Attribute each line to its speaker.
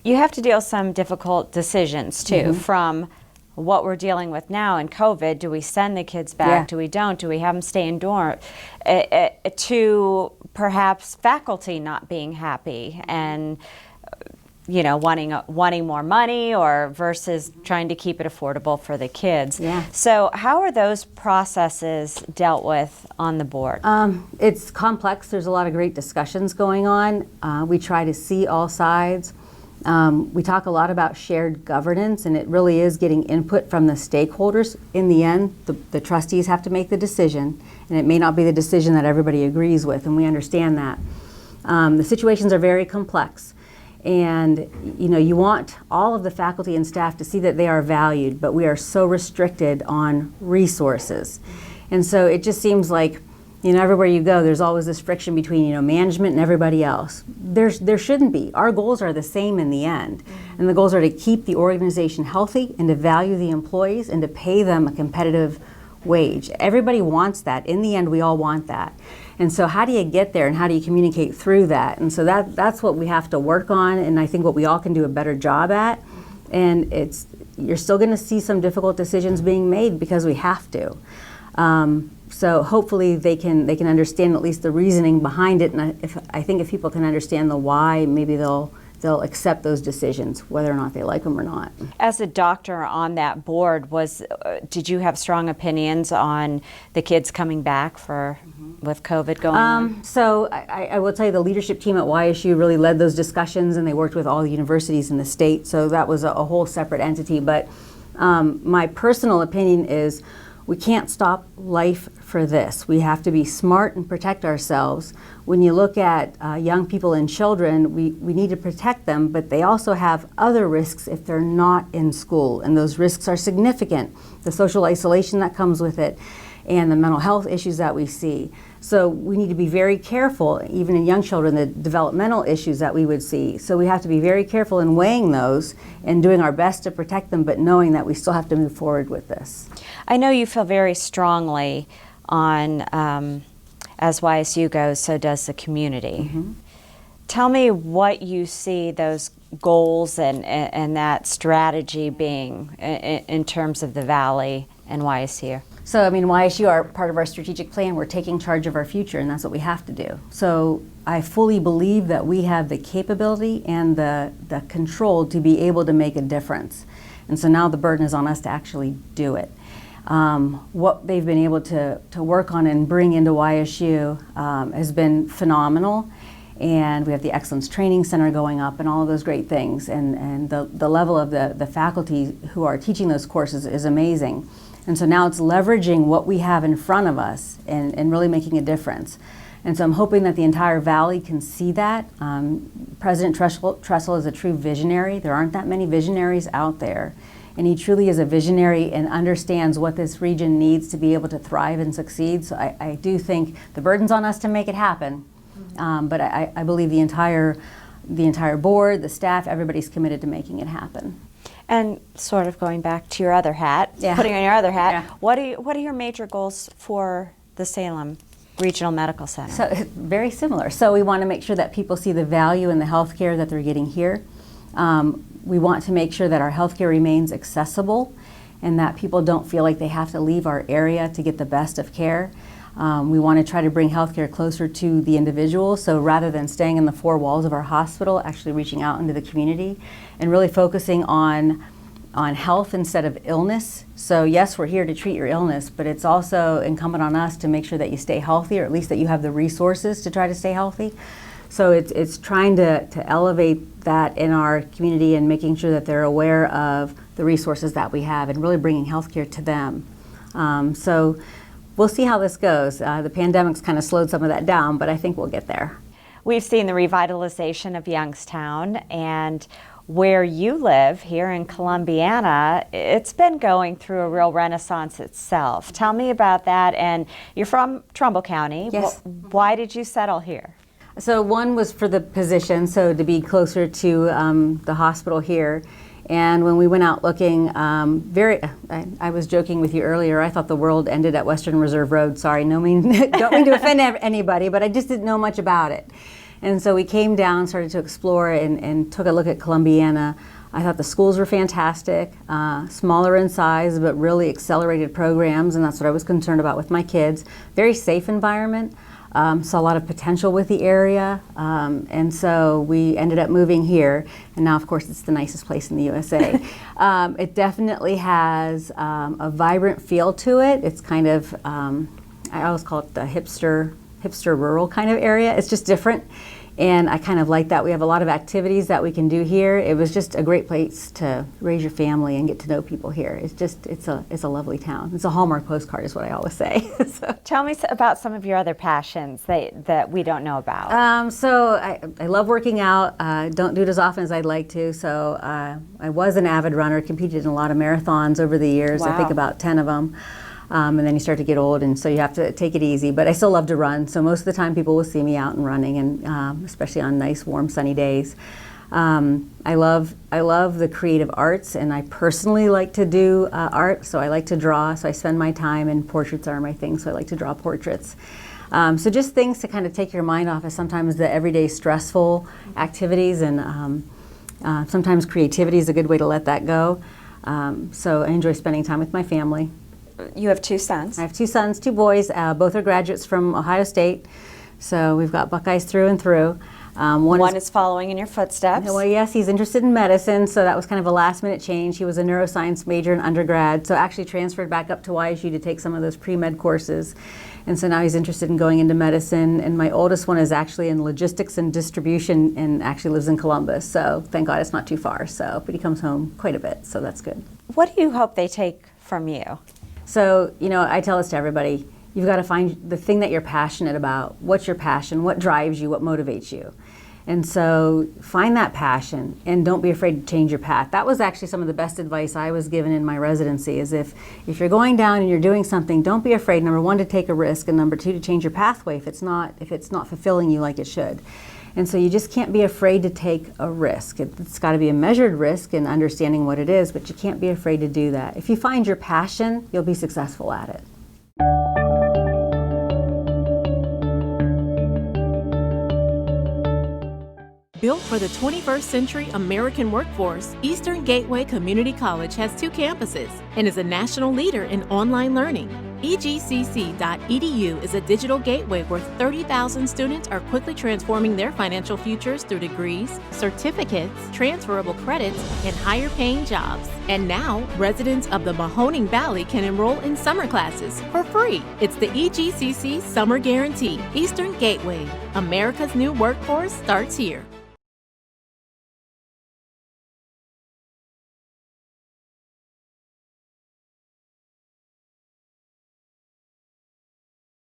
Speaker 1: You have to deal with some difficult decisions too, from what we're dealing with now in COVID. Do we send the kids back? Do we don't? Do we have them stay indoors? To perhaps faculty not being happy and wanting more money, or versus trying to keep it affordable for the kids. So how are those processes dealt with on the board?
Speaker 2: It's complex. There's a lot of great discussions going on. We try to see all sides. We talk a lot about shared governance, and it really is getting input from the stakeholders. In the end, the trustees have to make the decision, and it may not be the decision that everybody agrees with, and we understand that. The situations are very complex. And you want all of the faculty and staff to see that they are valued, but we are so restricted on resources. And so it just seems like, everywhere you go, there's always this friction between, management and everybody else. There shouldn't be. Our goals are the same in the end. And the goals are to keep the organization healthy and to value the employees and to pay them a competitive wage. Everybody wants that. In the end, we all want that. And so how do you get there, and how do you communicate through that? And so that's what we have to work on, and I think what we all can do a better job at. And you're still going to see some difficult decisions being made because we have to. So hopefully they can understand at least the reasoning behind it, and I think if people can understand the why, maybe they'll accept those decisions, whether or not they like them or not.
Speaker 1: As a doctor on that board, did you have strong opinions on the kids coming back with COVID going on?
Speaker 2: So I will tell you, the leadership team at YSU really led those discussions, and they worked with all the universities in the state, so that was a whole separate entity. But my personal opinion is we can't stop life for this. We have to be smart and protect ourselves. When you look at young people and children, we need to protect them, but they also have other risks if they're not in school, and those risks are significant. The social isolation that comes with it, and the mental health issues that we see. So we need to be very careful, even in young children, the developmental issues that we would see. So we have to be very careful in weighing those and doing our best to protect them, but knowing that we still have to move forward with this.
Speaker 1: I know you feel very strongly on, as YSU goes, so does the community. Tell me what you see those goals and that strategy being in terms of the Valley and YSU.
Speaker 2: So, YSU are part of our strategic plan. We're taking charge of our future, and that's what we have to do. So I fully believe that we have the capability and the control to be able to make a difference. And so now the burden is on us to actually do it. What they've been able to work on and bring into YSU has been phenomenal. And we have the Excellence Training Center going up and all of those great things. And the level of the faculty who are teaching those courses is amazing. And so now it's leveraging what we have in front of us and really making a difference. And so I'm hoping that the entire Valley can see that. President Tressel is a true visionary. There aren't that many visionaries out there. And he truly is a visionary and understands what this region needs to be able to thrive and succeed. So I do think the burden's on us to make it happen. But I believe the entire board, the staff, everybody's committed to making it happen.
Speaker 1: And sort of going back to your other hat, putting on your other hat, what are your major goals for the Salem Regional Medical Center?
Speaker 2: So very similar. So we want to make sure that people see the value in the health care that they're getting here. We want to make sure that our health care remains accessible and that people don't feel like they have to leave our area to get the best of care. We want to try to bring healthcare closer to the individual, so rather than staying in the four walls of our hospital, actually reaching out into the community and really focusing on health instead of illness. So yes, we're here to treat your illness, but it's also incumbent on us to make sure that you stay healthy, or at least that you have the resources to try to stay healthy. So it's trying to elevate that in our community and making sure that they're aware of the resources that we have and really bringing healthcare to them. So we'll see how this goes. The pandemic's kind of slowed some of that down, but I think we'll get there.
Speaker 1: We've seen the revitalization of Youngstown, and where you live here in Columbiana, it's been going through a real renaissance itself. Tell me about that. And you're from Trumbull County.
Speaker 2: Yes.
Speaker 1: Why did you settle here?
Speaker 2: So one was for the position, so to be closer to the hospital here. And when we went out looking, I was joking with you earlier, I thought the world ended at Western Reserve Road. Sorry, don't mean to offend anybody, but I just didn't know much about it. And so we came down, started to explore, and took a look at Columbiana. I thought the schools were fantastic, smaller in size, but really accelerated programs, and that's what I was concerned about with my kids. Very safe environment. Saw a lot of potential with the area, and so we ended up moving here, and now of course it's the nicest place in the USA. It definitely has a vibrant feel to it. It's kind of, I always call it the hipster rural kind of area. It's just different, and I kind of like that. We have a lot of activities that we can do here. It was just a great place to raise your family and get to know people here. It's a lovely town. It's a Hallmark postcard is what I always say. So.
Speaker 1: Tell me about some of your other passions that we don't know about.
Speaker 2: So I love working out. Don't do it as often as I'd like to. So I was an avid runner, competed in a lot of marathons over the years.
Speaker 1: Wow.
Speaker 2: I think about 10 of them. And then you start to get old, and so you have to take it easy. But I still love to run, so most of the time people will see me out and running, and especially on nice, warm, sunny days. I love the creative arts, and I personally like to do art, so I like to draw, so I spend my time, and portraits are my thing, so I like to draw portraits. So just things to kind of take your mind off of sometimes the everyday stressful activities, and sometimes creativity is a good way to let that go. So I enjoy spending time with my family.
Speaker 1: You have 2 sons.
Speaker 2: I have 2 sons, 2 boys. Both are graduates from Ohio State, so we've got Buckeyes through and through.
Speaker 1: One is following in your footsteps.
Speaker 2: Well, yes, he's interested in medicine, so that was kind of a last-minute change. He was a neuroscience major in undergrad, so actually transferred back up to YSU to take some of those pre-med courses. And so now he's interested in going into medicine. And my oldest one is actually in logistics and distribution and actually lives in Columbus. So thank God it's not too far. So, but he comes home quite a bit, so that's good.
Speaker 1: What do you hope they take from you?
Speaker 2: So, I tell this to everybody, you've got to find the thing that you're passionate about. What's your passion? What drives you? What motivates you? And so find that passion and don't be afraid to change your path. That was actually some of the best advice I was given in my residency is if you're going down and you're doing something, don't be afraid, number 1, to take a risk, and number 2, to change your pathway if it's not fulfilling you like it should. And so you just can't be afraid to take a risk. It's got to be a measured risk and understanding what it is, but you can't be afraid to do that. If you find your passion, you'll be successful at it.
Speaker 3: Built for the 21st century American workforce, Eastern Gateway Community College has 2 campuses and is a national leader in online learning. EGCC.edu is a digital gateway where 30,000 students are quickly transforming their financial futures through degrees, certificates, transferable credits, and higher-paying jobs. And now, residents of the Mahoning Valley can enroll in summer classes for free. It's the EGCC Summer Guarantee. Eastern Gateway. America's new workforce starts here.